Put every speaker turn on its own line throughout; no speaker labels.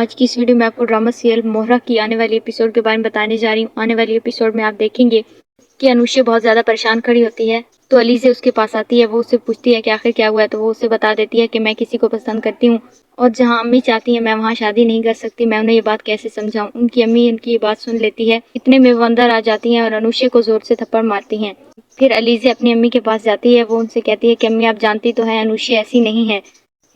آج کی اس ویڈیو میں آپ کو ڈرامہ سیریل موہرا کی آنے والی ایپیسوڈ کے بارے میں بتانے جا رہی ہوں۔ آنے والی ایپیسوڈ میں آپ دیکھیں گے کہ انوشا بہت زیادہ پریشان کھڑی ہوتی ہے تو علیزہ اس کے پاس آتی ہے۔ وہ اسے پوچھتی ہے کہ آخر کیا ہوا ہے، تو وہ اسے بتا دیتی ہے کہ میں کسی کو پسند کرتی ہوں اور جہاں امی چاہتی ہیں میں وہاں شادی نہیں کر سکتی۔ میں انہیں یہ بات کیسے سمجھاؤں۔ ان کی امی ان کی یہ بات سن لیتی ہے، اتنے میں وہ اندر آ جاتی ہیں اور انوشا کو زور سے تھپڑ مارتی ہیں۔ پھر علیزہ اپنی امی کے پاس جاتی ہے۔ وہ ان سے کہتی ہے کہ امی آپ جانتی تو ہیں انوشا ایسی نہیں ہے،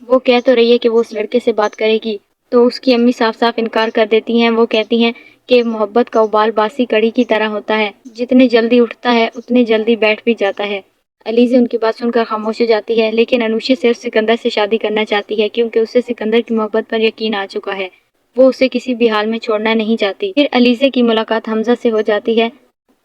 وہ کہہ تو رہی ہے کہ وہ اس لڑکے سے بات کرے گی، تو اس کی امی صاف صاف انکار کر دیتی ہیں۔ وہ کہتی ہیں کہ محبت کا ابال باسی کڑی کی طرح ہوتا ہے، جتنے جلدی اٹھتا ہے اتنے جلدی بیٹھ بھی جاتا ہے۔ علیزہ ان کی بات سن کر خاموش ہو جاتی ہے، لیکن انوشا صرف سکندر سے شادی کرنا چاہتی ہے کیونکہ اسے سکندر کی محبت پر یقین آ چکا ہے۔ وہ اسے کسی بھی حال میں چھوڑنا نہیں چاہتی۔ پھر علیزہ کی ملاقات حمزہ سے ہو جاتی ہے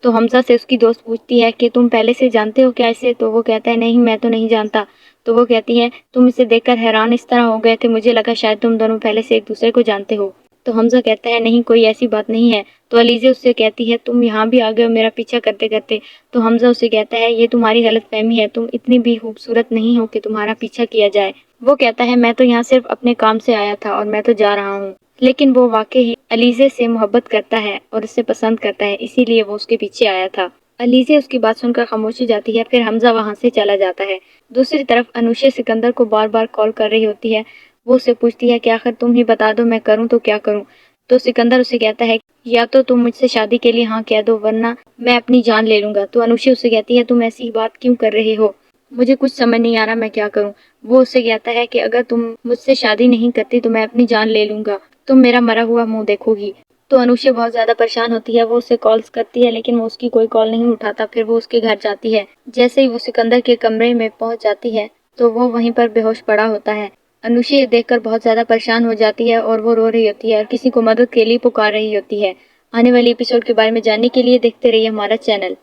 تو حمزہ سے اس کی دوست پوچھتی ہے کہ تم پہلے سے جانتے ہو کیا اسے؟ تو وہ کہتا ہے نہیں میں تو نہیں جانتا۔ تو وہ کہتی ہے تم اسے دیکھ کر حیران اس طرح ہو گئے تھے، مجھے لگا شاید تم دونوں پہلے سے ایک دوسرے کو جانتے ہو۔ تو حمزہ کہتا ہے نہیں کوئی ایسی بات نہیں ہے۔ تو علیزہ اس سے کہتی ہے تم یہاں بھی آ گئے ہو میرا پیچھا کرتے کرتے۔ تو حمزہ اسے کہتا ہے یہ تمہاری غلط فہمی ہے، تم اتنی بھی خوبصورت نہیں ہو کہ تمہارا پیچھا کیا جائے۔ وہ کہتا ہے میں تو یہاں صرف اپنے کام سے آیا تھا اور میں تو جا رہا ہوں، لیکن وہ واقعی علیزہ سے محبت کرتا ہے اور اسے پسند کرتا ہے، اسی لیے وہ اس کے پیچھے آیا تھا۔ علیزہ اس کی بات سن کر خاموش ہو جاتی ہے، پھر حمزہ وہاں سے چلا جاتا ہے۔ دوسری طرف انوشا سکندر کو بار بار کال کر رہی ہوتی ہے۔ وہ اسے پوچھتی ہے کہ آخر تم ہی بتا دو میں کروں تو کیا کروں۔ تو سکندر اسے کہتا ہے یا تو تم مجھ سے شادی کے لیے ہاں کہہ دو ورنہ میں اپنی جان لے لوں گا۔ تو انوشا اسے کہتی ہے تم ایسی بات کیوں کر رہے ہو، مجھے کچھ سمجھ نہیں آ رہا میں کیا کروں۔ وہ اسے کہتا ہے کہ اگر تم مجھ سے شادی نہیں کرتی تو میں اپنی جان لے لوں گا، تم میرا مرا ہوا منہ دیکھو گی۔ تو انوشا بہت زیادہ پریشان ہوتی ہے، وہ اسے کالز کرتی ہے لیکن وہ اس کی کوئی کال نہیں اٹھاتا۔ پھر وہ اس کے گھر جاتی ہے۔ جیسے ہی وہ سکندر کے کمرے میں پہنچ جاتی ہے تو وہ وہیں پر بے ہوش پڑا ہوتا ہے۔ انوشا یہ دیکھ کر بہت زیادہ پریشان ہو جاتی ہے اور وہ رو رہی ہوتی ہے اور کسی کو مدد کے لیے پکار رہی ہوتی ہے۔ آنے والی ایپیسوڈ کے بارے میں جاننے کے لیے دیکھتے رہیے ہمارا چینل۔